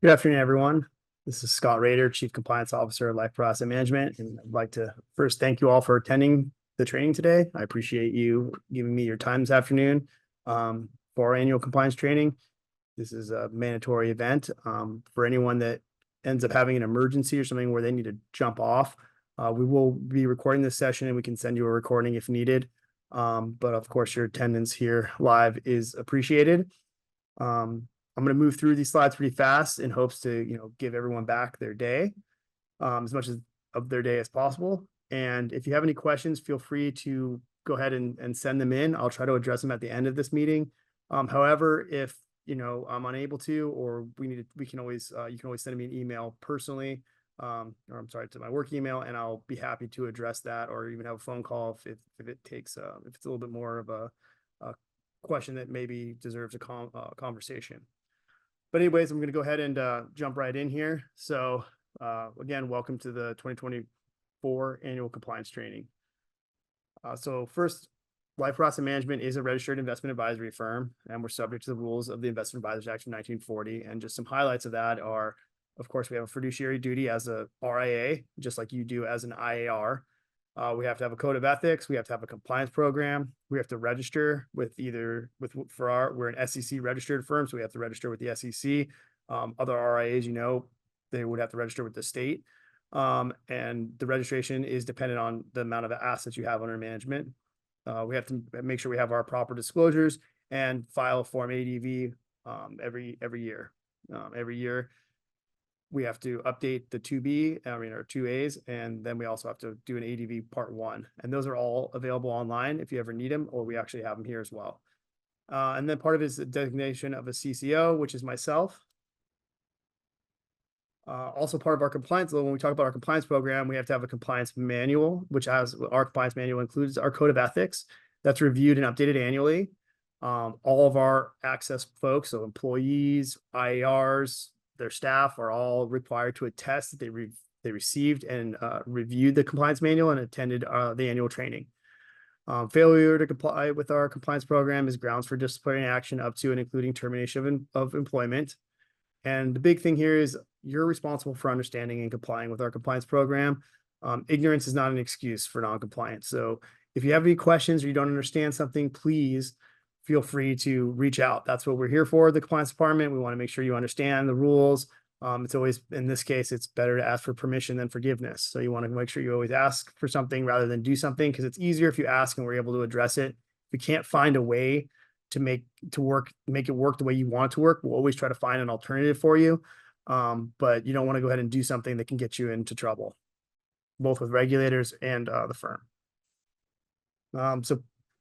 Good afternoon, everyone. This is Scott Rader, Chief Compliance Officer of Life Asset Management, and I'd like to first thank you all for attending the training today. I appreciate you giving me your time this afternoon for our annual compliance training. This is a mandatory event for anyone that ends up having an emergency or something where they need to jump off. We will be recording this session and we can send you a recording if needed. But of course, your attendance here live is appreciated. I'm going to move through these slides pretty fast in hopes to, give everyone back their day, as much of their day as possible. And if you have any questions, feel free to go ahead and send them in. I'll try to address them at the end of this meeting. However, if I'm unable to, or you can always send me an email personally, or I'm sorry, to my work email, and I'll be happy to address that, or even have a phone call if it takes if it's a little bit more of a question that maybe deserves a conversation. But anyways, I'm going to go ahead and jump right in here. So again, welcome to the 2024 annual compliance training. So first, Life Asset Management is a registered investment advisory firm, and we're subject to the rules of the Investment Advisors Act of 1940. And just some highlights of that are, of course, we have a fiduciary duty as a RIA, just like you do as an IAR. We have to have a code of ethics. We have to have a compliance program. We have to register with we're an SEC registered firm, so we have to register with the SEC. Other RIAs, they would have to register with the state. And the registration is dependent on the amount of assets you have under management. We have to make sure we have our proper disclosures and file Form ADV every year. Every year, we have to update the 2B, or 2As, and then we also have to do an ADV Part 1. And those are all available online if you ever need them, or we actually have them here as well. And then part of it is the designation of a CCO, which is myself. Also part of our compliance, when we talk about our compliance program, we have to have a compliance manual, which our compliance manual includes our code of ethics that's reviewed and updated annually. All of our access folks, so employees, IARs, their staff are all required to attest that they received and reviewed the compliance manual and attended the annual training. Failure to comply with our compliance program is grounds for disciplinary action up to and including termination of employment. And the big thing here is you're responsible for understanding and complying with our compliance program. Ignorance is not an excuse for non-compliance. So if you have any questions or you don't understand something, please feel free to reach out. That's what we're here for, the compliance department. We want to make sure you understand the rules. It's always, in this case, it's better to ask for permission than forgiveness. So you want to make sure you always ask for something rather than do something, because it's easier if you ask and we're able to address it. If we can't find a way to make it work the way you want it to work, we'll always try to find an alternative for you. But you don't want to go ahead and do something that can get you into trouble, both with regulators and the firm.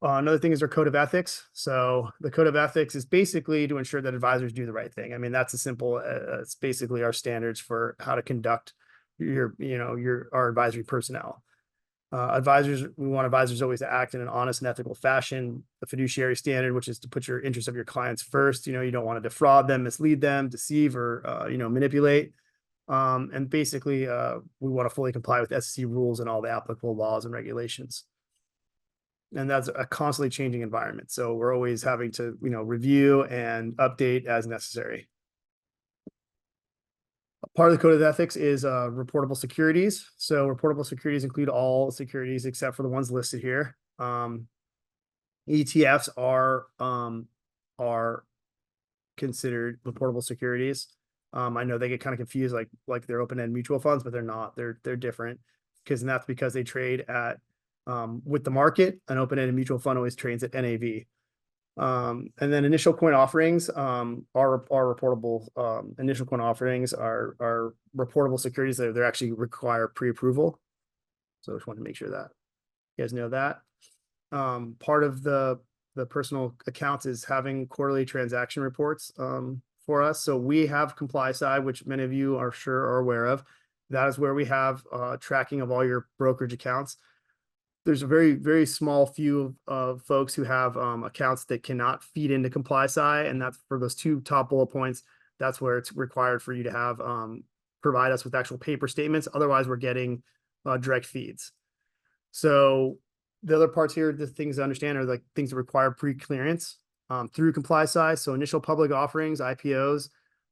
Another thing is our code of ethics. So the code of ethics is basically to ensure that advisors do the right thing. I mean, that's a simple, it's basically our standards for how to conduct our advisory personnel. We want advisors always to act in an honest and ethical fashion. The fiduciary standard, which is to put your interests of your clients first. You don't want to defraud them, mislead them, deceive, or manipulate. And basically, we want to fully comply with SEC rules and all the applicable laws and regulations. And that's a constantly changing environment. So we're always having to, review and update as necessary. Part of the code of ethics is reportable securities. So reportable securities include all securities except for the ones listed here. ETFs are considered reportable securities. I know they get kind of confused, like they're open-end mutual funds, but they're not. They're different, and that's because they trade at with the market. An open-ended mutual fund always trades at NAV. And then initial coin offerings are reportable. Initial coin offerings are reportable securities that they actually require pre-approval. So I just want to make sure that you guys know that. Part of the personal accounts is having quarterly transaction reports for us. So we have ComplySci, which many of you are sure are aware of. That is where we have tracking of all your brokerage accounts. There's a very, very small few of folks who have accounts that cannot feed into ComplySci, and that's for those two top bullet points. That's where it's required for you to have provide us with actual paper statements. Otherwise, we're getting direct feeds. So the other parts here, the things to understand are like things that require pre-clearance through ComplySci. So initial public offerings, IPOs,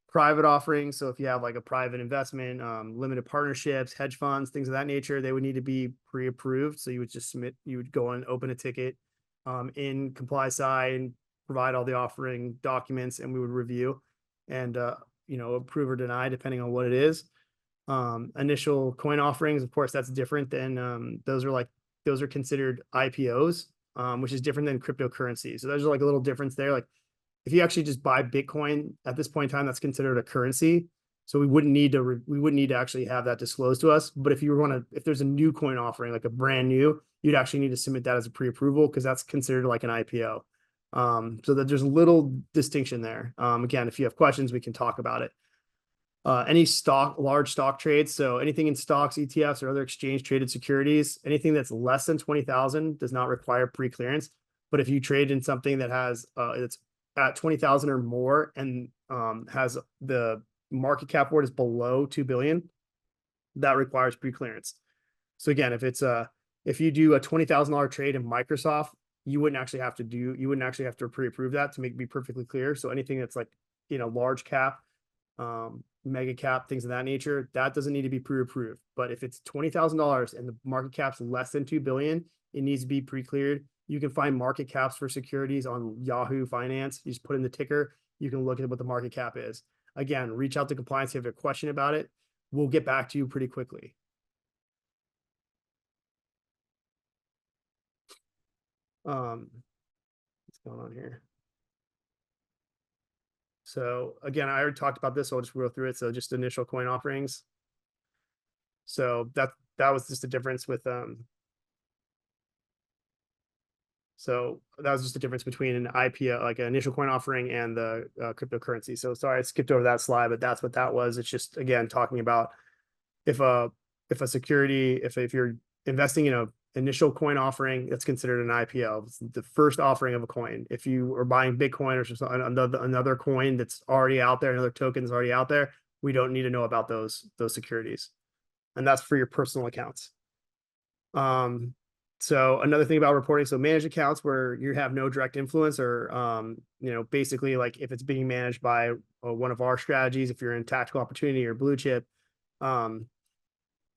private offerings. So if you have like a private investment, limited partnerships, hedge funds, things of that nature, they would need to be pre-approved. So you would just submit, you would go and open a ticket in ComplySci and provide all the offering documents, and we would review and approve or deny depending on what it is. Initial coin offerings, of course, that's different than those are considered IPOs, which is different than cryptocurrency. So there's like a little difference there. Like if you actually just buy Bitcoin at this point in time, that's considered a currency. So we wouldn't need to actually have that disclosed to us. But if there's a new coin offering, like a brand new, you'd actually need to submit that as a pre-approval because that's considered like an IPO. So that there's a little distinction there. Again, if you have questions, we can talk about it. Any large stock trades, so anything in stocks, ETFs, or other exchange traded securities, anything that's less than 20,000 does not require pre-clearance. But if you trade in something that has it's at 20,000 or more and has the market cap word is below 2 billion, that requires pre-clearance. So again, if you do a $20,000 trade in Microsoft, you wouldn't actually have to pre-approve that to be perfectly clear. So anything that's like large cap, mega cap, things of that nature, that doesn't need to be pre-approved. But if it's $20,000 and the market cap's less than 2 billion, it needs to be pre-cleared. You can find market caps for securities on Yahoo Finance. You just put in the ticker. You can look at what the market cap is. Again, reach out to compliance if you have a question about it. We'll get back to you pretty quickly. What's going on here? So again, I already talked about this, so I'll just go through it. So just initial coin offerings. So that was just the difference with so that was just the difference between an IPO, like an initial coin offering, and the cryptocurrency. So sorry, I skipped over that slide, but that's what that was. It's just, again, talking about if a security, if you're investing in a initial coin offering, that's considered an IPO. It's the first offering of a coin. If you are buying Bitcoin or another coin that's already out there, another token that's already out there, we don't need to know about those securities. And that's for your personal accounts. So another thing about reporting, so managed accounts where you have no direct influence, or basically like if it's being managed by one of our strategies, if you're in tactical opportunity or blue chip, for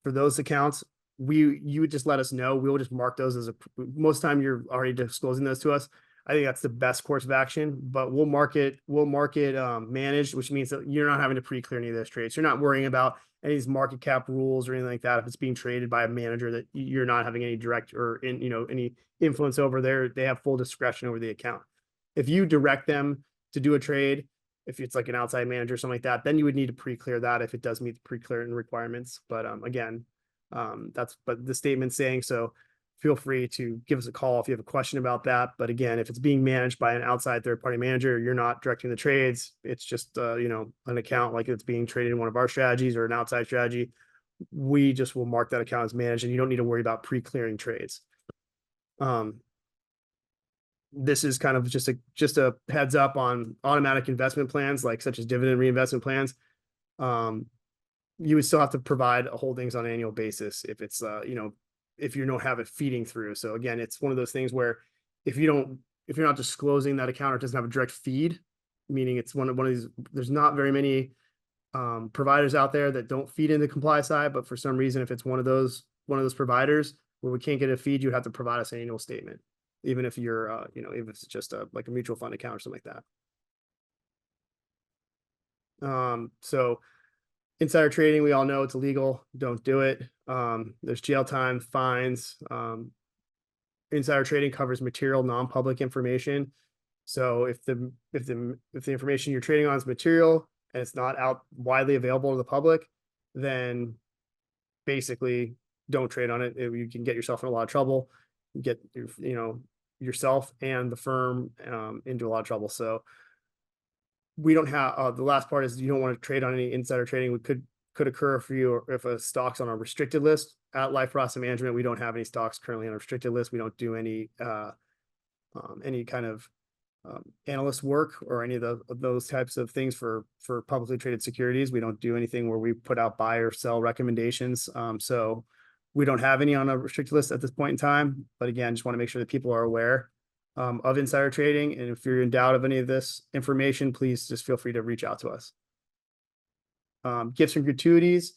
those accounts, you would just let us know. We'll just mark those as most time you're already disclosing those to us. I think that's the best course of action, but we'll mark it managed, which means that you're not having to pre-clear any of those trades. You're not worrying about any of these market cap rules or anything like that. If it's being traded by a manager that you're not having any direct or any influence over, there, they have full discretion over the account. If you direct them to do a trade, if it's like an outside manager or something like that, then you would need to pre-clear that if it does meet the pre-clearing requirements. But again, but the statement saying so. Feel free to give us a call if you have a question about that. But again, if it's being managed by an outside third-party manager, you're not directing the trades. It's just an account like it's being traded in one of our strategies or an outside strategy. We just will mark that account as managed, and you don't need to worry about pre-clearing trades. This is kind of just a heads up on automatic investment plans, like such as dividend reinvestment plans. You would still have to provide holdings on an annual basis if it's if you don't have it feeding through. So again, it's one of those things where if you're not disclosing that account, or it doesn't have a direct feed, meaning it's one of these, there's not very many providers out there that don't feed into ComplySci, but for some reason, if it's one of those providers where we can't get a feed, you have to provide us an annual statement, even if you're if it's just like a mutual fund account or something like that. So insider trading, we all know it's illegal. Don't do it. There's jail time, fines. Insider trading covers material, non-public information. So if the information you're trading on is material and it's not out widely available to the public, then basically don't trade on it. You can get yourself in a lot of trouble. Get yourself and the firm into a lot of trouble. So we don't have the last part is you don't want to trade on any insider trading. We could occur for you if a stock's on a restricted list. At Life Process Management, we don't have any stocks currently on a restricted list. We don't do any kind of analyst work or any of those types of things for publicly traded securities. We don't do anything where we put out buy or sell recommendations. So we don't have any on a restricted list at this point in time. But again, just want to make sure that people are aware of insider trading. And if you're in doubt of any of this information, please just feel free to reach out to us. Gifts and gratuities.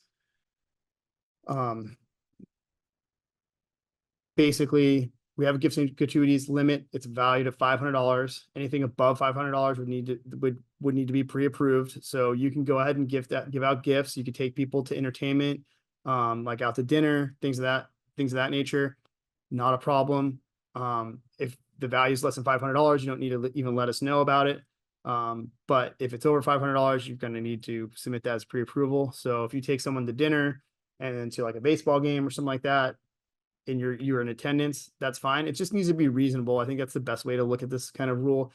Basically, we have a gifts and gratuities limit. It's valued at $500. Anything above $500 would need to be pre-approved. So you can go ahead and give out gifts. You could take people to entertainment, like out to dinner, things of that nature. Not a problem. If the value is less than $500, you don't need to even let us know about it. But if it's over $500, you're going to need to submit that as pre-approval. So if you take someone to dinner and then to like a baseball game or something like that, and you're in attendance, that's fine. It just needs to be reasonable. I think that's the best way to look at this kind of rule.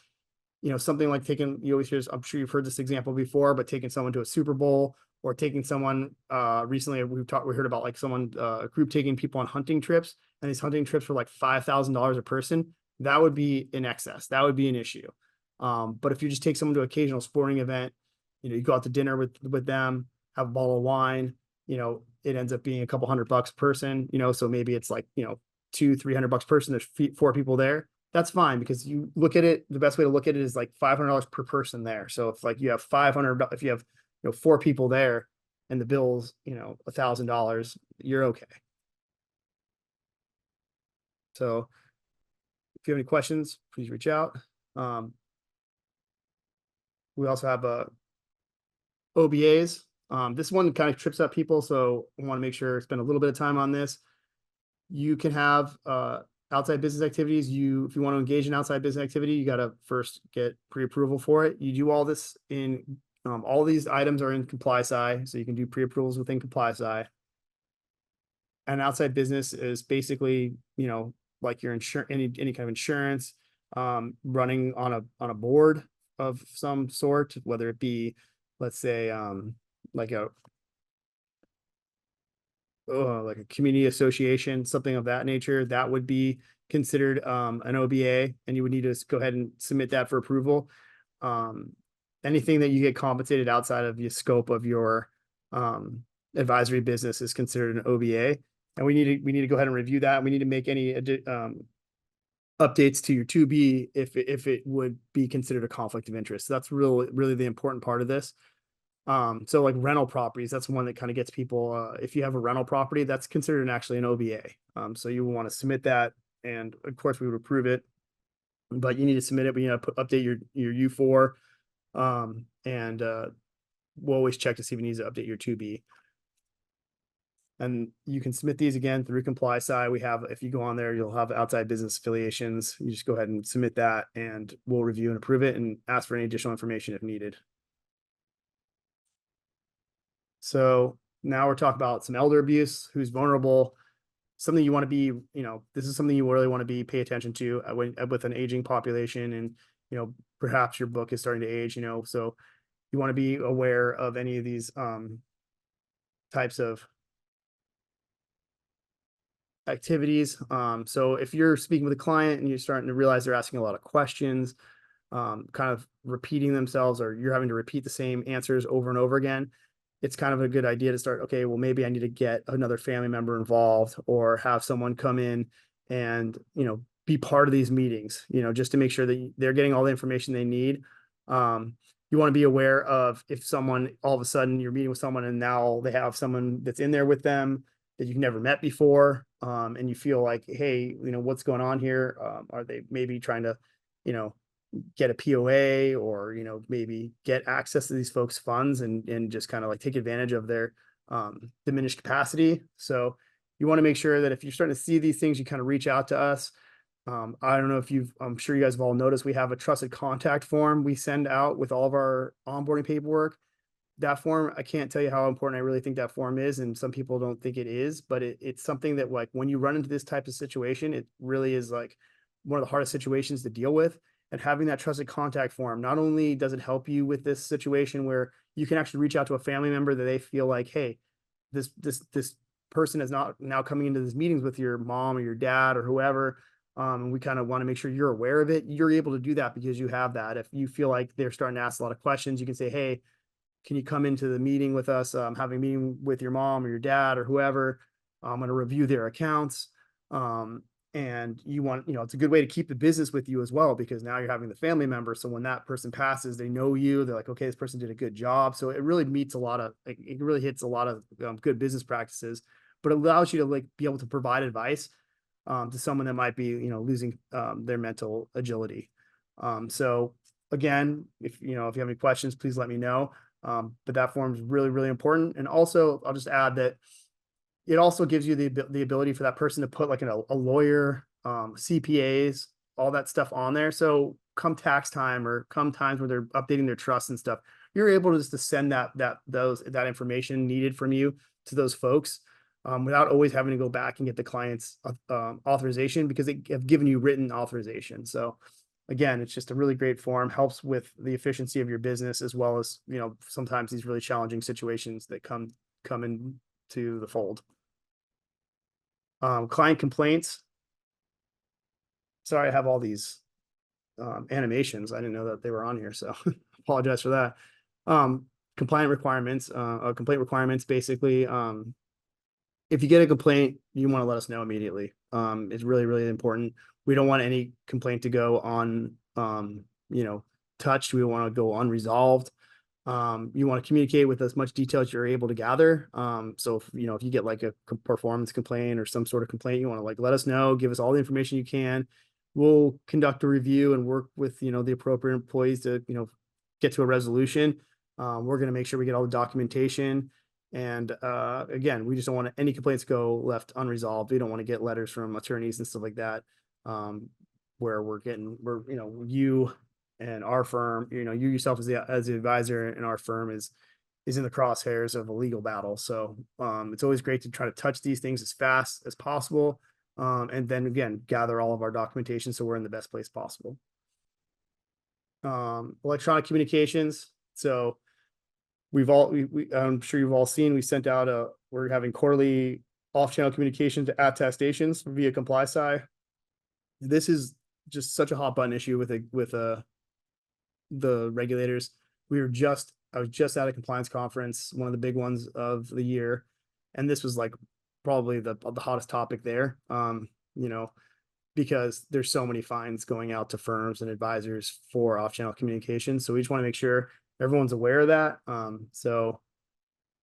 You know, something like you always hear, I'm sure you've heard this example before, but taking someone to a Super Bowl, or taking someone, recently we heard about like someone, a group taking people on hunting trips, and these hunting trips were like $5,000 a person. That would be in excess. That would be an issue. But if you just take someone to an occasional sporting event, you know, you go out to dinner with them, have a bottle of wine, you know, it ends up being a couple $100 a person, you know, so maybe it's like, you know, $200-300 per person. There's 4 people there. That's fine, because you look at it, the best way to look at it is like $500 per person there. So if like you have 500, if you have, you know, 4 people there and the bill's, you know, $1,000, you're okay. So if you have any questions, please reach out. We also have OBAs. This one kind of trips up people, so I want to make sure spend a little bit of time on this. You can have outside business activities. If you want to engage in outside business activity, you got to first get pre-approval for it. You do all this in all these items are in ComplySci, so you can do pre-approvals within ComplySci. And outside business is basically, you know, like your insurance, any kind of insurance, running on a board of some sort, whether it be, let's say, like a community association, something of that nature, that would be considered an OBA, and you would need to go ahead and submit that for approval. Anything that you get compensated outside of the scope of your advisory business is considered an OBA, and we need to go ahead and review that. We need to make any updates to your 2B if it would be considered a conflict of interest. So that's really the important part of this. So like rental properties, that's one that kind of gets people, if you have a rental property, that's considered actually an OBA. So you will want to submit that, and of course we would approve it, but you need to submit it. We need to update your U4, and we'll always check to see if it needs to update your 2B. And you can submit these again through ComplySci. We have, if you go on there, you'll have outside business affiliations. You just go ahead and submit that, and we'll review and approve it and ask for any additional information if needed. So now we're talking about some elder abuse, who's vulnerable, something you want to be, you know, this is something you really want to pay attention to with an aging population, and, you know, perhaps your book is starting to age, you know, so you want to be aware of any of these types of activities. So if you're speaking with a client and you're starting to realize they're asking a lot of questions, kind of repeating themselves, or you're having to repeat the same answers over and over again, it's kind of a good idea to start, okay, well, maybe I need to get another family member involved, or have someone come in and, you know, be part of these meetings, you know, just to make sure that they're getting all the information they need. You want to be aware of if someone, all of a sudden you're meeting with someone and now they have someone that's in there with them that you've never met before, and you feel like, hey, you know, what's going on here? Are they maybe trying to, you know, get a POA, or, you know, maybe get access to these folks' funds and just kind of like take advantage of their diminished capacity? So you want to make sure that if you're starting to see these things, you kind of reach out to us. I don't know if I'm sure you guys have all noticed, we have a trusted contact form we send out with all of our onboarding paperwork. That form, I can't tell you how important I really think that form is, and some people don't think it is, but it's something that, like, when you run into this type of situation, it really is like one of the hardest situations to deal with. And having that trusted contact form, not only does it help you with this situation where you can actually reach out to a family member that they feel like, hey, this person is not now coming into these meetings with your mom or your dad or whoever. And we kind of want to make sure you're aware of it. You're able to do that because you have that. If you feel like they're starting to ask a lot of questions, you can say, hey, can you come into the meeting with us? Having a meeting with your mom or your dad or whoever. I'm going to review their accounts. and you want, it's a good way to keep the business with you as well, because now you're having the family member. So when that person passes, they know you, they're like, okay, this person did a good job. So it really meets a lot of, it really hits a lot of good business practices, but it allows you to like be able to provide advice to someone that might be, losing their mental agility. So again, if you have any questions, please let me know. But that form is really, really important. And also I'll just add that it also gives you the ability for that person to put like a lawyer, CPAs, all that stuff on there. So come tax time or come times where they're updating their trusts and stuff, you're able to just to send that information needed from you to those folks, without always having to go back and get the client's authorization, because they have given you written authorization. So again, it's just a really great form, helps with the efficiency of your business, as well as, sometimes these really challenging situations that come into the fold. Client complaints. Sorry, I have all these animations. I didn't know that they were on here, so apologize for that. Compliant requirements, complaint requirements, basically, if you get a complaint, you want to let us know immediately. It's really, really important. We don't want any complaint to go on, touched. We want to go unresolved. You want to communicate with as much detail as you're able to gather. So if you get like a performance complaint or some sort of complaint, you want to like let us know, give us all the information you can. We'll conduct a review and work with the appropriate employees to get to a resolution. We're going to make sure we get all the documentation. And again, we just don't want any complaints go left unresolved. We don't want to get letters from attorneys and stuff like that, where you and our firm, you yourself as the advisor, and our firm is in the crosshairs of a legal battle. So it's always great to try to touch these things as fast as possible, and then again gather all of our documentation so we're in the best place possible. Electronic communications. So I'm sure you've all seen, we sent out we're having quarterly off-channel communication to attestations via ComplySci. This is just such a hot button issue with the regulators. I was just at a compliance conference, one of the big ones of the year, and this was like probably the hottest topic there. Because there's so many fines going out to firms and advisors for off-channel communication. So we just want to make sure everyone's aware of that. So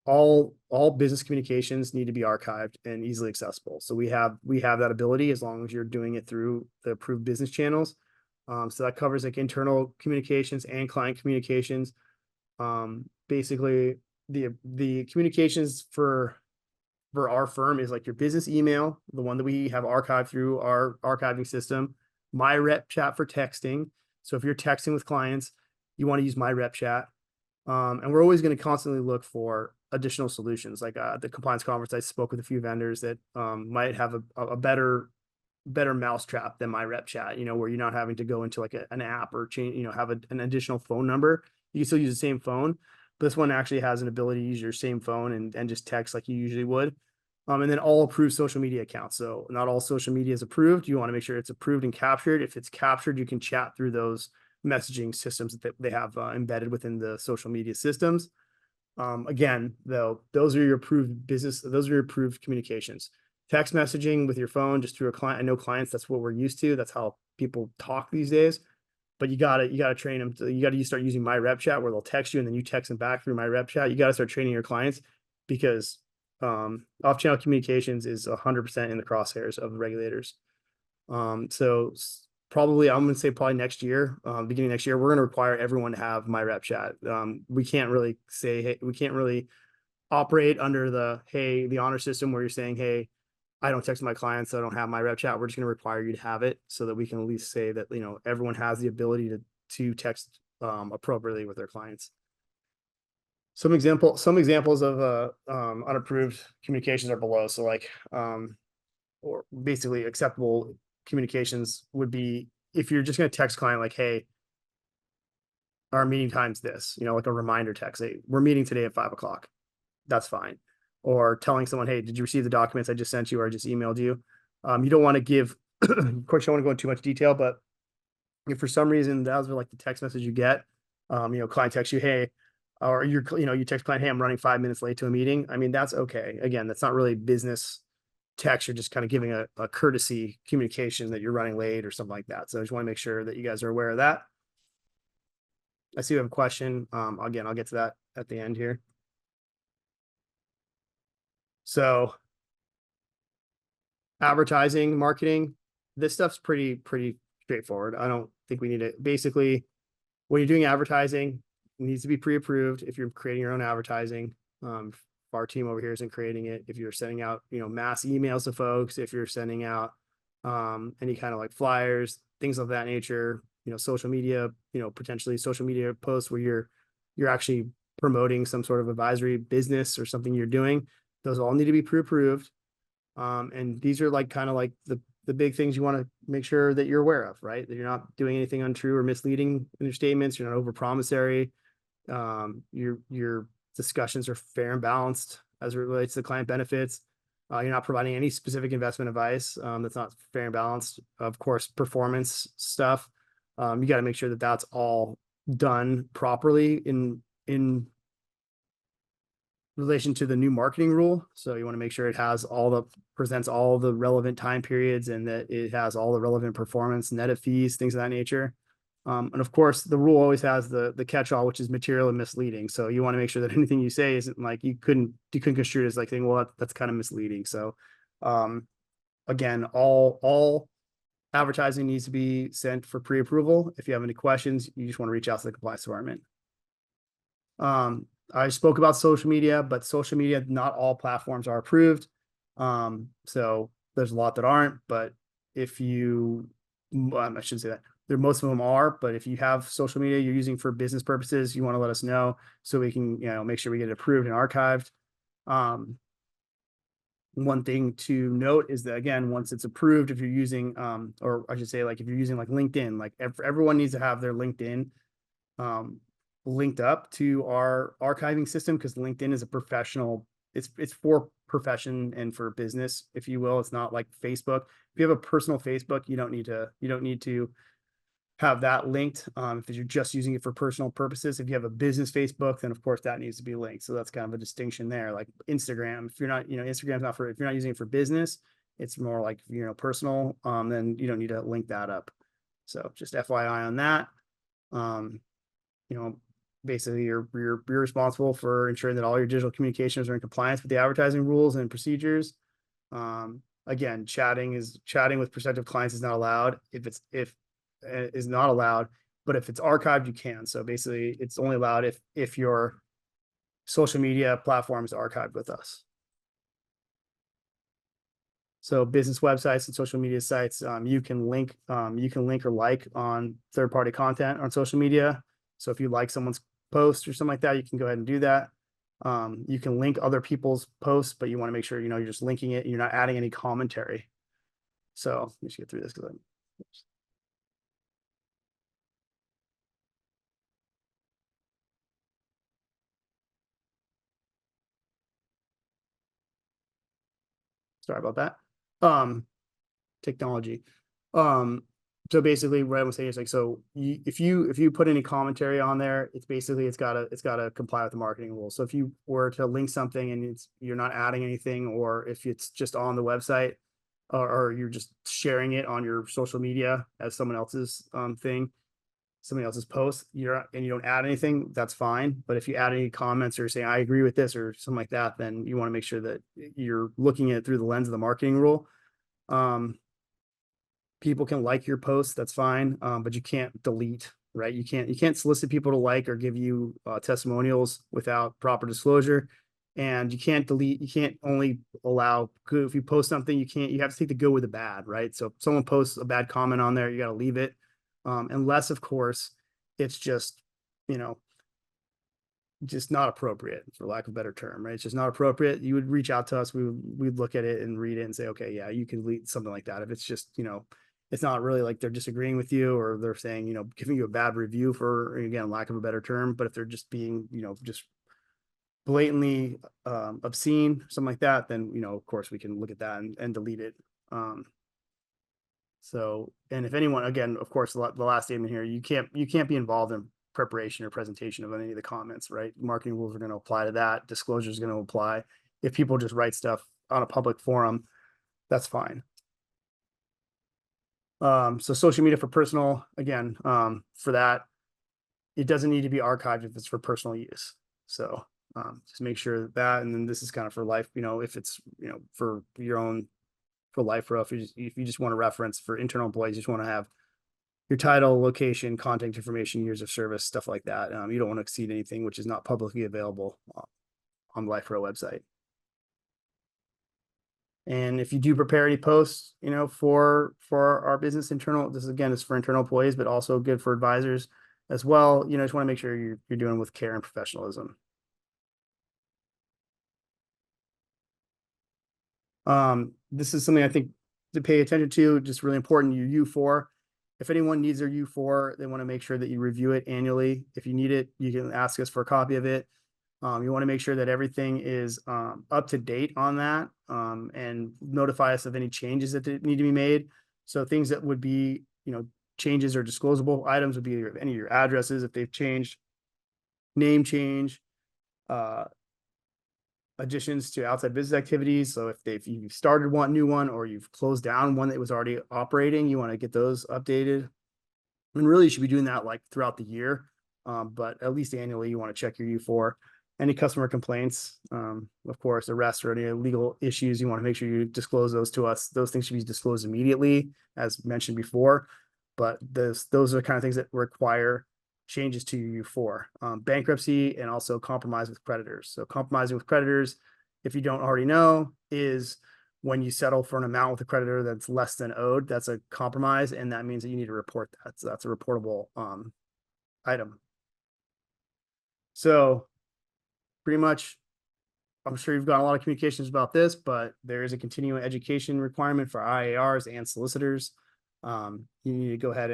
all business communications need to be archived and easily accessible. So we have that ability, as long as you're doing it through the approved business channels. So that covers like internal communications and client communications. Basically the communications for our firm is like your business email, the one that we have archived through our archiving system, my rep chat for texting. So if you're texting with clients, you want to use my rep chat. And we're always going to constantly look for additional solutions. Like at the compliance conference, I spoke with a few vendors that might have a better mousetrap than my rep chat, where you're not having to go into like an app or change, have an additional phone number. You can still use the same phone, but this one actually has an ability to use your same phone and just text like you usually would. And then all approved social media accounts. So not all social media is approved. You want to make sure it's approved and captured. If it's captured, you can chat through those messaging systems that they have embedded within the social media systems. Again, though, those are your approved communications. Text messaging with your phone just through a client. I know clients, that's what we're used to. That's how people talk these days. But you gotta train them. You gotta start using my rep chat, where they'll text you and then you text them back through my rep chat. You gotta start training your clients, because off-channel communications is 100% in the crosshairs of the regulators. So probably, I'm going to say probably next year, beginning next year, we're going to require everyone to have my rep chat. We can't really say, hey, we can't really operate under the honor system where you're saying, hey, I don't text my clients, so I don't have my rep chat. We're just going to require you to have it, so that we can at least say that, everyone has the ability to text appropriately with their clients. Some examples of unapproved communications are below. So like, or basically acceptable communications would be, if you're just going to text client like, hey, our meeting time's this, like a reminder text, hey, we're meeting today at 5:00. That's fine. Or telling someone, hey, did you receive the documents I just sent you or I just emailed you? You don't want to give, of course, you don't want to go into too much detail, but if for some reason that was like the text message you get, client texts you, hey, or you text client, hey, I'm running 5 minutes late to a meeting. I mean, that's okay. Again, that's not really business text, you're just kind of giving a courtesy communication that you're running late or something like that. So I just want to make sure that you guys are aware of that. I see you have a question. Again, I'll get to that at the end here. So advertising, marketing, this stuff's pretty straightforward. I don't think we need it. Basically, when you're doing advertising, it needs to be pre-approved if you're creating your own advertising. Our team over here isn't creating it. If you're sending out, mass emails to folks, if you're sending out any kind of like flyers, things of that nature, social media, potentially social media posts where you're actually promoting some sort of advisory business or something you're doing, those all need to be pre-approved. And these are like kind of like the big things you want to make sure that you're aware of, right? That you're not doing anything untrue or misleading in your statements. You're not over promissory. Your discussions are fair and balanced as it relates to client benefits. You're not providing any specific investment advice that's not fair and balanced. Of course, performance stuff. You got to make sure that that's all done properly in relation to the new marketing rule. So you want to make sure it has presents all the relevant time periods and that it has all the relevant performance, net of fees, things of that nature. And of course, the rule always has the catch-all, which is material and misleading. So you want to make sure that anything you say isn't like you couldn't construe it as like saying, well, that's kind of misleading. So again, all advertising needs to be sent for pre-approval. If you have any questions, you just want to reach out to the compliance department. I spoke about social media, but social media, not all platforms are approved. So there's a lot that aren't, but if you, I shouldn't say that. Most of them are, but if you have social media you're using for business purposes, you want to let us know so we can, make sure we get it approved and archived. One thing to note is that, again, once it's approved, if you're using, or I should say, like if you're using like LinkedIn, like everyone needs to have their LinkedIn linked up to our archiving system, because LinkedIn is a professional, it's for profession and for business, if you will. It's not like Facebook. If you have a personal Facebook, you don't need to have that linked. If you're just using it for personal purposes. If you have a business Facebook, then of course that needs to be linked. So that's kind of a distinction there. Like Instagram, if you're not, Instagram's not for, if you're not using it for business, it's more like, personal, then you don't need to link that up. So just FYI on that. Basically you're responsible for ensuring that all your digital communications are in compliance with the advertising rules and procedures. Again, chatting with prospective clients is not allowed. Is not allowed, but if it's archived, you can. So basically it's only allowed if your social media platform is archived with us. So business websites and social media sites, you can link or like on third-party content on social media. So if you like someone's post or something like that, you can go ahead and do that. You can link other people's posts, but you want to make sure, you're just linking it and you're not adding any commentary. So let me just get through this because sorry about that. Technology. So basically what I'm saying is like, so if you put any commentary on there, it's gotta comply with the marketing rules. So if you were to link something and you're not adding anything, or if it's just on the website, or you're just sharing it on your social media as someone else's thing, somebody else's post, you don't add anything, that's fine. But if you add any comments or say, I agree with this or something like that, then you want to make sure that you're looking at it through the lens of the marketing rule. People can like your posts, that's fine. But you can't delete, right? You can't solicit people to like or give you testimonials without proper disclosure. And you can't delete, you can't only allow good. If you post something, you have to take the good with the bad, right? So if someone posts a bad comment on there, you got to leave it. Unless of course it's just, just not appropriate, for lack of a better term, right? It's just not appropriate. You would reach out to us. We'd look at it and read it and say, okay, yeah, you can delete something like that. If it's just, it's not really like they're disagreeing with you or they're saying, giving you a bad review for, again, lack of a better term, but if they're just being, just blatantly obscene, something like that, then, of course we can look at that and delete it. So, and if anyone, again, of course, the last statement here, you can't be involved in preparation or presentation of any of the comments, right? Marketing rules are going to apply to that. Disclosure is going to apply. If people just write stuff on a public forum, that's fine. So social media for personal, again, for that, it doesn't need to be archived if it's for personal use. So just make sure that, and then this is kind of for life, if it's, for your own, for life, or if you just want to reference for internal employees, you just want to have your title, location, contact information, years of service, stuff like that. You don't want to exceed anything which is not publicly available on the LifePro website. And if you do prepare any posts, for our business internal, this again is for internal employees, but also good for advisors as well. Just want to make sure you're doing it with care and professionalism. This is something I think to pay attention to, just really important. Your U4. If anyone needs their U4, they want to make sure that you review it annually. If you need it, you can ask us for a copy of it. You want to make sure that everything is up to date on that, and notify us of any changes that need to be made. So things that would be, changes or disclosable items would be any of your addresses if they've changed, name change, additions to outside business activities. So if you've started one new one, or you've closed down one that was already operating, you want to get those updated. And really you should be doing that like throughout the year. But at least annually you want to check your U4. Any customer complaints, of course, arrests or any legal issues, you want to make sure you disclose those to us. Those things should be disclosed immediately, as mentioned before. But those are the kind of things that require changes to your U4. Bankruptcy and also compromise with creditors. So compromising with creditors, if you don't already know, is when you settle for an amount with a creditor that's less than owed. That's a compromise, and that means that you need to report that. So that's a reportable item. So pretty much, I'm sure you've got a lot of communications about this, but there is a continuing education requirement for IARs and solicitors. You need to go ahead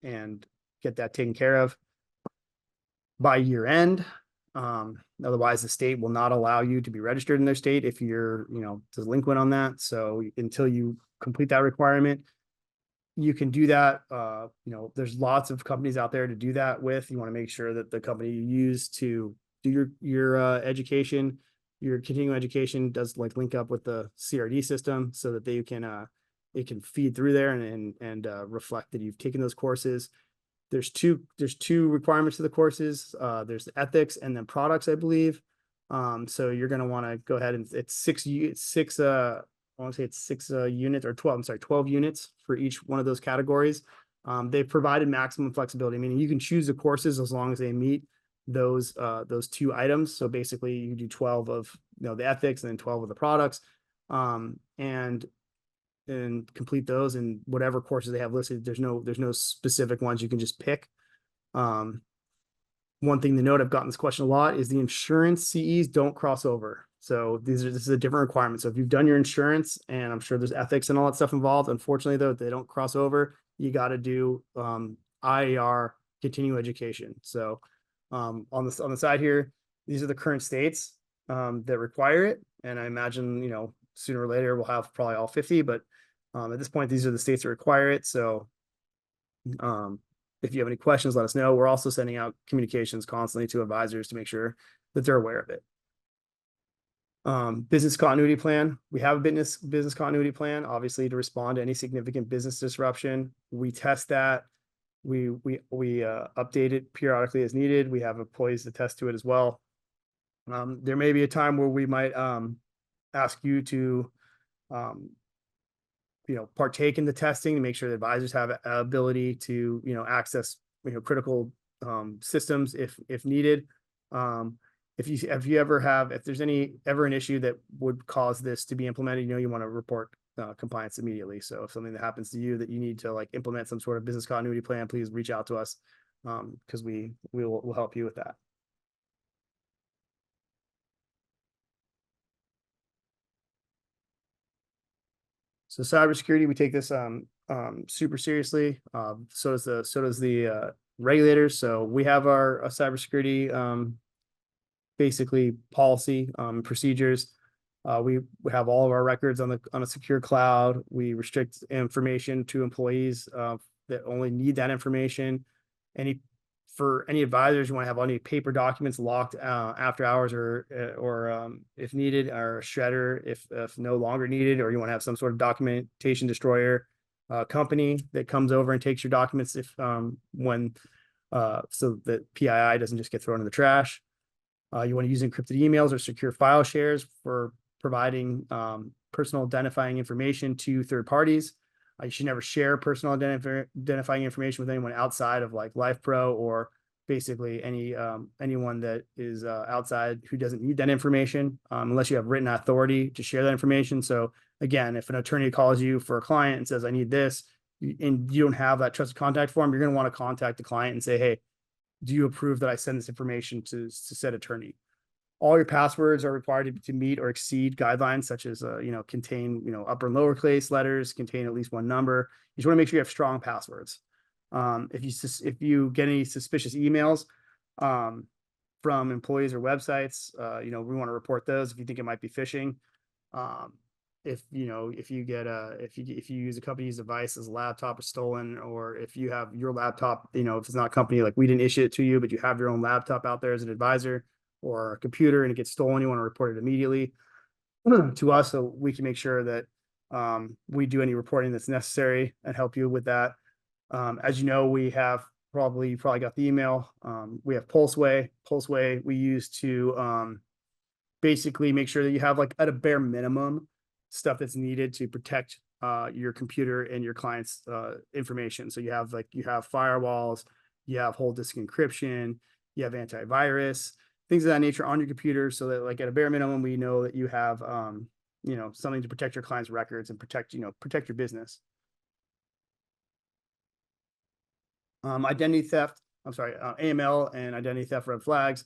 and get that taken care of by year end. Otherwise, the state will not allow you to be registered in their state if you're, delinquent on that. So until you complete that requirement, you can do that. There's lots of companies out there to do that with. You want to make sure that the company you use to do your education, your continuing education, does like link up with the CRD system so that they can it can feed through there and reflect that you've taken those courses. There's two requirements to the courses. There's the ethics and then products, I believe. So you're going to want to go ahead, and it's six I want to say it's 6 units, or 12, I'm sorry, 12 units for each one of those categories. They've provided maximum flexibility, meaning you can choose the courses as long as they meet those 2 items. So basically you do 12 of the ethics and then 12 of the products, and complete those, and whatever courses they have listed. There's no specific ones, you can just pick. One thing to note, I've gotten this question a lot, is the insurance CEs don't cross over. So this is a different requirement. So if you've done your insurance, and I'm sure there's ethics and all that stuff involved, unfortunately though, they don't cross over. You got to do IAR continuing education. So on the side here, these are the current states that require it. And I imagine, sooner or later we'll have probably all 50, but at this point, these are the states that require it. So if you have any questions, let us know. We're also sending out communications constantly to advisors to make sure that they're aware of it. Business continuity plan. We have a business continuity plan, obviously, to respond to any significant business disruption. We test that. We update it periodically as needed. We have employees to test to it as well. There may be a time where we might ask you to partake in the testing to make sure the advisors have ability to, access, critical systems if needed. If there's ever an issue that would cause this to be implemented, you want to report compliance immediately. So if something that happens to you that you need to implement some sort of business continuity plan, please reach out to us, because we'll help you with that. So cybersecurity, we take this super seriously. So does the regulators. So we have our cybersecurity basically policy procedures. We have all of our records on a secure cloud. We restrict information to employees that only need that information. Any For any advisors, you want to have any paper documents locked after hours or if needed, or a shredder if no longer needed, or you want to have some sort of documentation destroyer company that comes over and takes your documents if when so that PII doesn't just get thrown in the trash. You want to use encrypted emails or secure file shares for providing personal identifying information to third parties. You should never share personal identifying information with anyone outside of like LifePro or basically anyone that is outside who doesn't need that information unless you have written authority to share that information. So again, if an attorney calls you for a client and says, I need this, and you don't have that trusted contact form, you're going to want to contact the client and say, hey, do you approve that I send this information to said attorney? All your passwords are required to meet or exceed guidelines such as, contain, upper and lowercase letters, contain at least one number. You just want to make sure you have strong passwords. If you get any suspicious emails from employees or websites, we want to report those if you think it might be phishing. If you use a company's device as a laptop is stolen, or if you have your laptop, if it's not a company, like we didn't issue it to you, but you have your own laptop out there as an advisor or a computer and it gets stolen, you want to report it immediately to us so we can make sure that we do any reporting that's necessary and help you with that. As you know, you probably got the email. We have Pulseway. Pulseway we use to basically make sure that you have like at a bare minimum stuff that's needed to protect your computer and your client's information. So you have firewalls, you have whole disk encryption, you have antivirus, things of that nature on your computer, so that like at a bare minimum, we know that you have something to protect your client's records and protect your business. Identity theft, AML and identity theft red flags.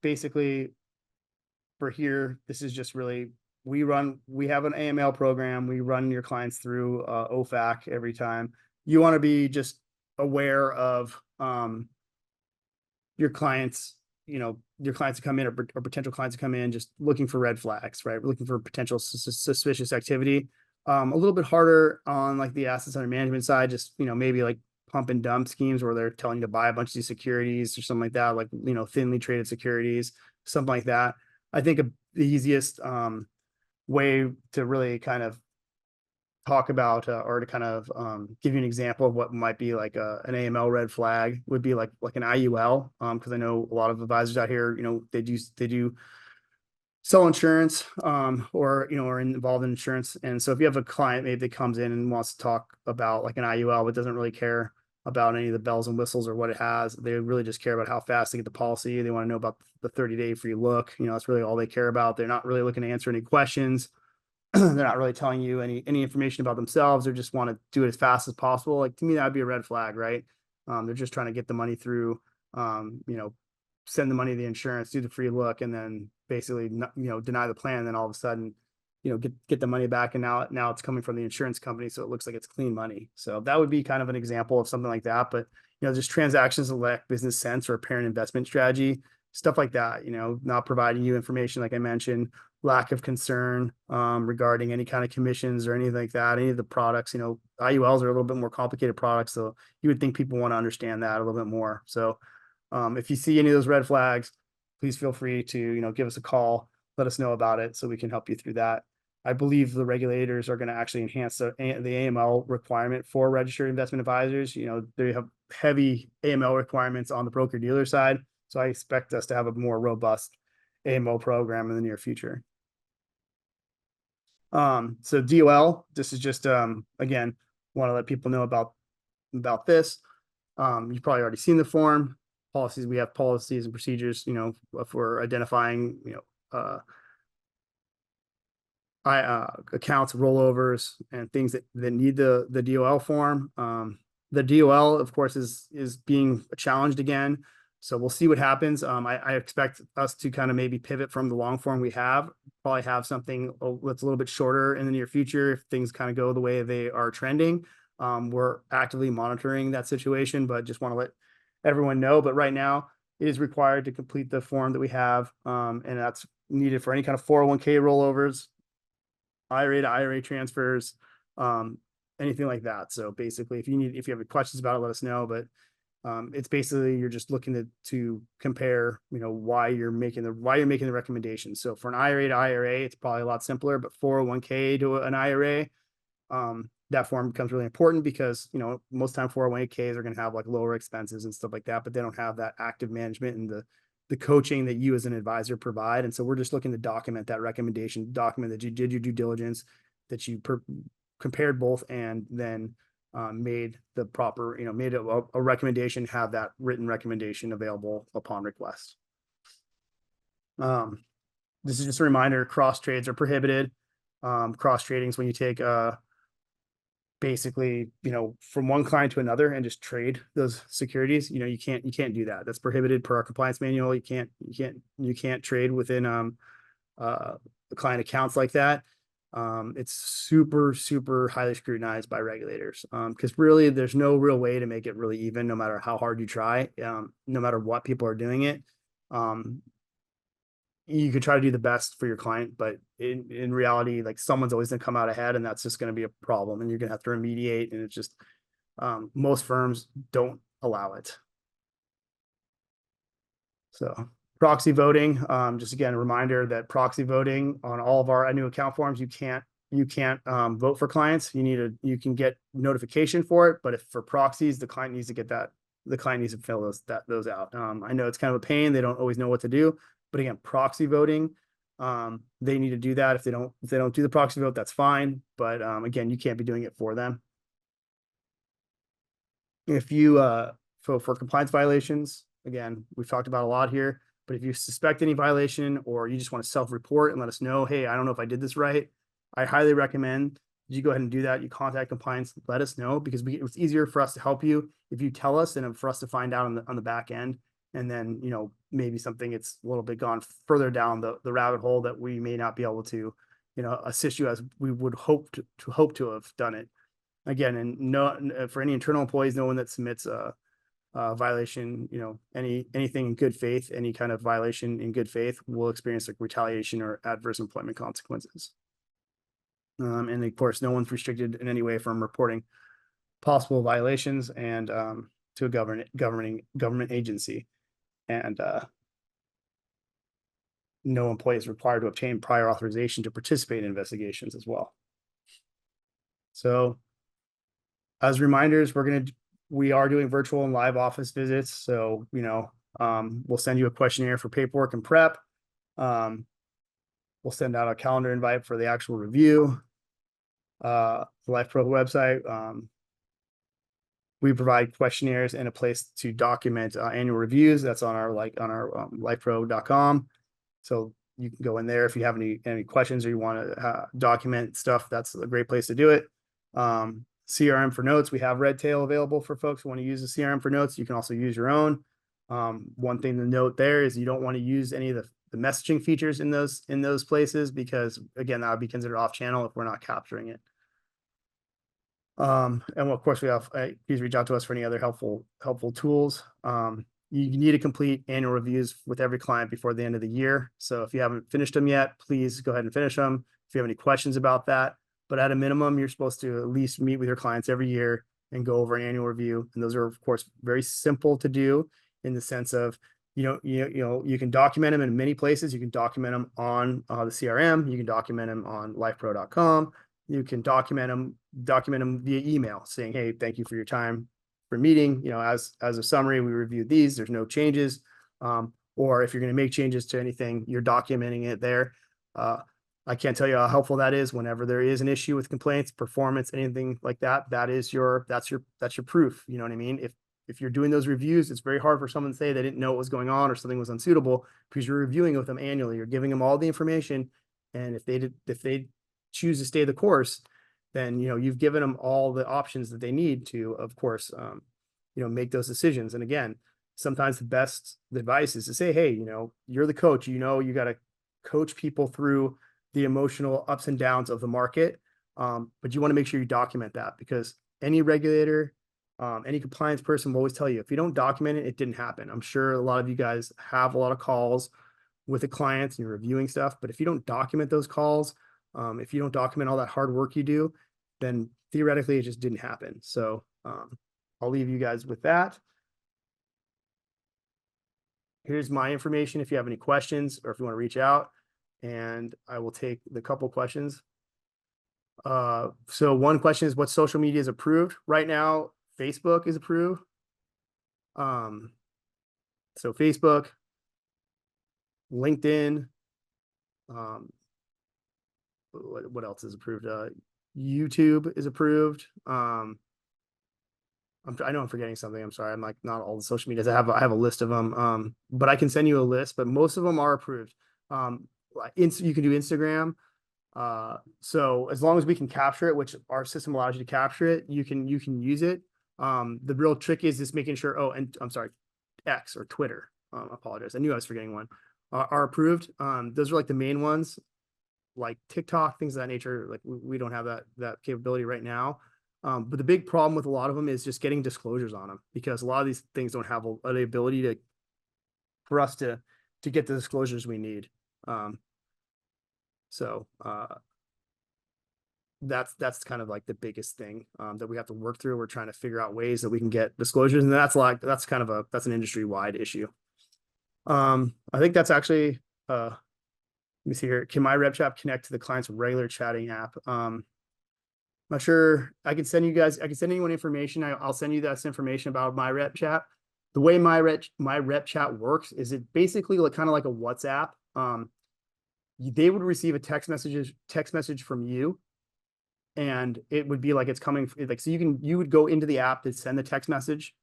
Basically for here, this is just really, we have an AML program. We run your clients through OFAC every time. You want to be just aware of your clients, your clients to come in or potential clients to come in, just looking for red flags, right? We're looking for potential suspicious activity. A little bit harder on like the assets under management side, just, maybe like pump and dump schemes where they're telling you to buy a bunch of these securities or something like that, like, thinly traded securities, something like that. I think the easiest way to really kind of talk about or to kind of give you an example of what might be like an AML red flag would be like an IUL, because I know a lot of advisors out here, they do sell insurance or are involved in insurance. And so if you have a client maybe that comes in and wants to talk about like an IUL but doesn't really care about any of the bells and whistles or what it has, they really just care about how fast they get the policy. They want to know about the 30-day free look. That's really all they care about. They're not really looking to answer any questions. They're not really telling you any information about themselves. They just want to do it as fast as possible. Like, to me, that'd be a red flag, right? They're just trying to get the money through, send the money to the insurance, do the free look, and then basically, deny the plan. And then all of a sudden, get the money back. And now it's coming from the insurance company. So it looks like it's clean money. So that would be kind of an example of something like that. But, just transactions that lack business sense or apparent investment strategy, stuff like that, not providing you information, like I mentioned, lack of concern regarding any kind of commissions or anything like that, any of the products. IULs are a little bit more complicated products, so you would think people want to understand that a little bit more. So if you see any of those red flags, please feel free to give us a call, let us know about it so we can help you through that. I believe the regulators are going to actually enhance the AML requirement for registered investment advisors. They have heavy AML requirements on the broker dealer side, so I expect us to have a more robust AML program in the near future. So DOL, this is just again, want to let people know about this. You've probably already seen the form. Policies, we have policies and procedures, for identifying, accounts, rollovers, and things that need the DOL form. The DOL, of course, is being challenged again. So we'll see what happens. I expect us to kind of maybe pivot from the long form we have, probably have something that's a little bit shorter in the near future if things kind of go the way they are trending. We're actively monitoring that situation, but just want to let everyone know. But right now, it is required to complete the form that we have, and that's needed for any kind of 401k rollovers, IRA to IRA transfers, anything like that. So basically, if you have any questions about it, let us know. But It's basically, you're just looking to compare, why you're making the recommendation. So for an IRA to IRA, it's probably a lot simpler, but 401k to an IRA, that form becomes really important because, most time 401ks are going to have like lower expenses and stuff like that, but they don't have that active management and the coaching that you as an advisor provide. And so we're just looking to document that recommendation, document that you did your due diligence, that you compared both, and then made the proper, made a recommendation, have that written recommendation available upon request. This is just a reminder, cross trades are prohibited. Cross trading is when you take basically, from one client to another and just trade those securities. You can't do that. That's prohibited per our compliance manual. You can't trade within client accounts like that. It's super, super highly scrutinized by regulators. Because really there's no real way to make it really even, no matter how hard you try, no matter what people are doing it. You could try to do the best for your client, but in reality, like, someone's always going to come out ahead, and that's just going to be a problem, and you're going to have to remediate. And it's just, most firms don't allow it. So proxy voting, just again, a reminder that proxy voting on all of our new account forms, you can't vote for clients. You can get notification for it, but if for proxies, the client needs to fill those out. I know it's kind of a pain. They don't always know what to do. But again, proxy voting, they need to do that. If they don't do the proxy vote, that's fine. But again, you can't be doing it for them. If you for compliance violations, again, we've talked about a lot here. But if you suspect any violation, or you just want to self-report and let us know, hey, I don't know if I did this right, I highly recommend you go ahead and do that. You contact compliance, let us know, because it's easier for us to help you if you tell us than for us to find out on the back end. And then, maybe something it's a little bit gone further down the rabbit hole that we may not be able to, assist you as we would hope to have done it. Again, and no, for any internal employees, no one that submits a violation, anything in good faith, any kind of violation in good faith will experience like retaliation or adverse employment consequences. And of course, no one's restricted in any way from reporting possible violations and to a government agency. And no employee is required to obtain prior authorization to participate in investigations as well. So as reminders, we are doing virtual and live office visits. So, we'll send you a questionnaire for paperwork and prep. We'll send out a calendar invite for the actual review. The LifePro website, we provide questionnaires and a place to document annual reviews. That's on our lifepro.com. So you can go in there if you have any questions or you want to document stuff. That's a great place to do it. CRM for notes. We have Redtail available for folks who want to use the CRM for notes. You can also use your own. One thing to note there is you don't want to use any of the messaging features in those places, because again, that would be considered off channel if we're not capturing it. And of course, we have, please reach out to us for any other helpful tools. You need to complete annual reviews with every client before the end of the year. So if you haven't finished them yet, please go ahead and finish them. If you have any questions about that, but at a minimum, you're supposed to at least meet with your clients every year and go over an annual review. And those are, of course, very simple to do in the sense of, you can document them in many places. You can document them on the CRM. You can document them on lifepro.com. You can document them via email saying, hey, thank you for your time for meeting. As a summary, we reviewed these, there's no changes. Or if you're going to make changes to anything, you're documenting it there. I can't tell you how helpful that is whenever there is an issue with complaints, performance, anything like that. That's your proof. You know what I mean? If you're doing those reviews, it's very hard for someone to say they didn't know what was going on or something was unsuitable, because you're reviewing it with them annually. You're giving them all the information. And if they choose to stay the course, then, you've given them all the options that they need to, of course, make those decisions. And again, sometimes the best advice is to say, hey, you're the coach, you got to coach people through the emotional ups and downs of the market. But you want to make sure you document that, because any regulator, any compliance person will always tell you, if you don't document it, it didn't happen. I'm sure a lot of you guys have a lot of calls with the clients and you're reviewing stuff, but if you don't document those calls, if you don't document all that hard work you do, then theoretically it just didn't happen. So I'll leave you guys with that. here's my information if you have any questions or if you want to reach out, and I will take the couple questions. So one question is, what social media is approved right now? Facebook is approved. So Facebook, LinkedIn, what else is approved? YouTube is approved. I know I'm forgetting something. I'm sorry. I'm like not all the social medias. I have a list of them. But I can send you a list, but most of them are approved. You can do Instagram. So as long as we can capture it, which our system allows you to capture it, you can use it. The real trick is just making sure, oh, and I'm sorry, X or Twitter. I apologize. I knew I was forgetting one. Are approved. Those are like the main ones, like TikTok, things of that nature. Like we don't have that capability right now. But the big problem with a lot of them is just getting disclosures on them, because a lot of these things don't have the ability for us to get the disclosures we need. So that's kind of like the biggest thing that we have to work through. We're trying to figure out ways that we can get disclosures, and that's an industry wide issue. I think that's actually let me see here. Can my RepChat connect to the client's regular chatting app? Not sure. I can send anyone information. I'll send you this information about my RepChat. The way my RepChat works is it basically kind of like a WhatsApp. They would receive a text message from you, and it would be like it's coming like, so you would go into the app to send the text message,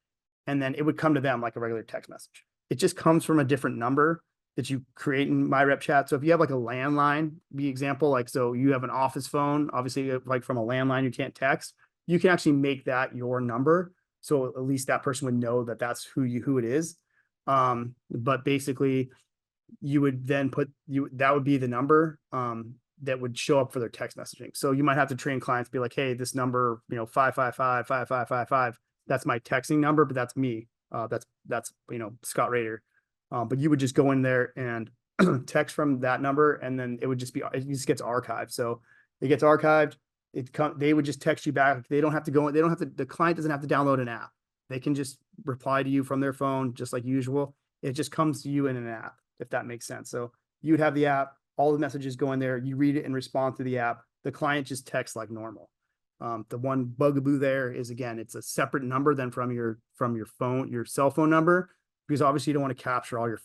and then it would come to them like a regular text message. It just comes from a different number that you create in my RepChat. So if you have like a landline, the example, like, so you have an office phone, obviously like from a landline, you can't text, you can actually make that your number. So at least that person would know that that's who it is. But basically you would then that would be the number, that would show up for their text messaging. So you might have to train clients, be like, hey, this number, 555-5555, that's my texting number, but that's me. That's Scott Rader. But you would just go in there and text from that number, and then it just gets archived. So it gets archived. They would just text you back. They don't have to go. The client doesn't have to download an app. They can just reply to you from their phone, just like usual. It just comes to you in an app, if that makes sense. So you'd have the app, all the messages go in there, you read it and respond to the app. The client just texts like normal. The one bugaboo there is, again, it's a separate number than from your phone, your cell phone number, because obviously you don't want to capture all your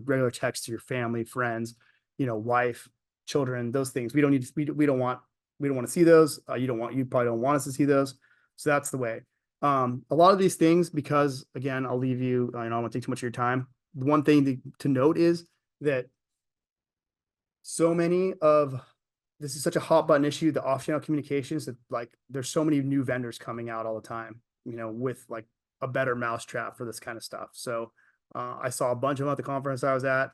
regular text to your family, friends, wife, children, those things. We don't want to see those. You probably don't want us to see those. So that's the way. A lot of these things, because again, I'll leave you, I don't want to take too much of your time. The one thing to note is that this is such a hot button issue, the off-channel communications, that like there's so many new vendors coming out all the time, with like a better mousetrap for this kind of stuff. So I saw a bunch of them at the conference I was at.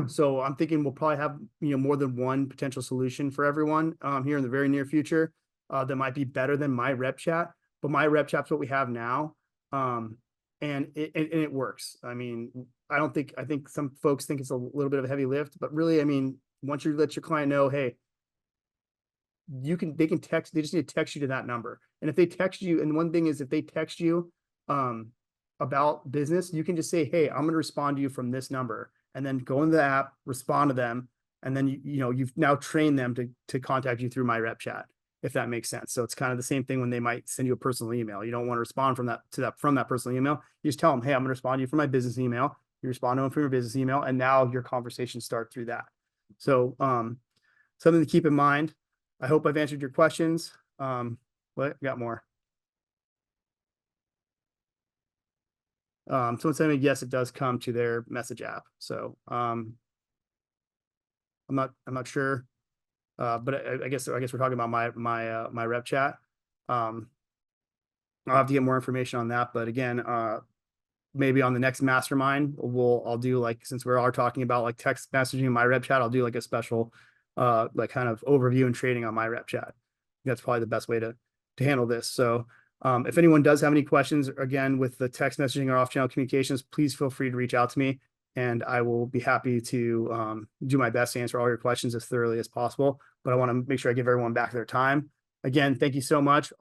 So I'm thinking we'll probably have more than one potential solution for everyone here in the very near future that might be better than my RepChat. But my RepChat's what we have now, and it works. I mean, I think some folks think it's a little bit of a heavy lift, but really, I mean, once you let your client know, hey, they can text, they just need to text you to that number. And if they text you, and one thing is, if they text you about business, you can just say, hey, I'm going to respond to you from this number, and then go into the app, respond to them, and then you've now trained them to contact you through my RepChat, if that makes sense. So it's kind of the same thing when they might send you a personal email. You don't want to respond from that personal email. You just tell them, hey, I'm going to respond to you from my business email. You respond to them from your business email, and now your conversations start through that. So something to keep in mind. I hope I've answered your questions. What got more? Someone said, yes, it does come to their message app. So I'm not sure. But I guess we're talking about my RepChat. I'll have to get more information on that. But again, maybe on the next mastermind, I'll do, like, since we are talking about like text messaging in my RepChat, I'll do like a special like kind of overview and training on my RepChat. That's probably the best way to handle this. So if anyone does have any questions, again, with the text messaging or off-channel communications, please feel free to reach out to me, and I will be happy to do my best to answer all your questions as thoroughly as possible. But I want to make sure I give everyone back their time. Again, thank you so much.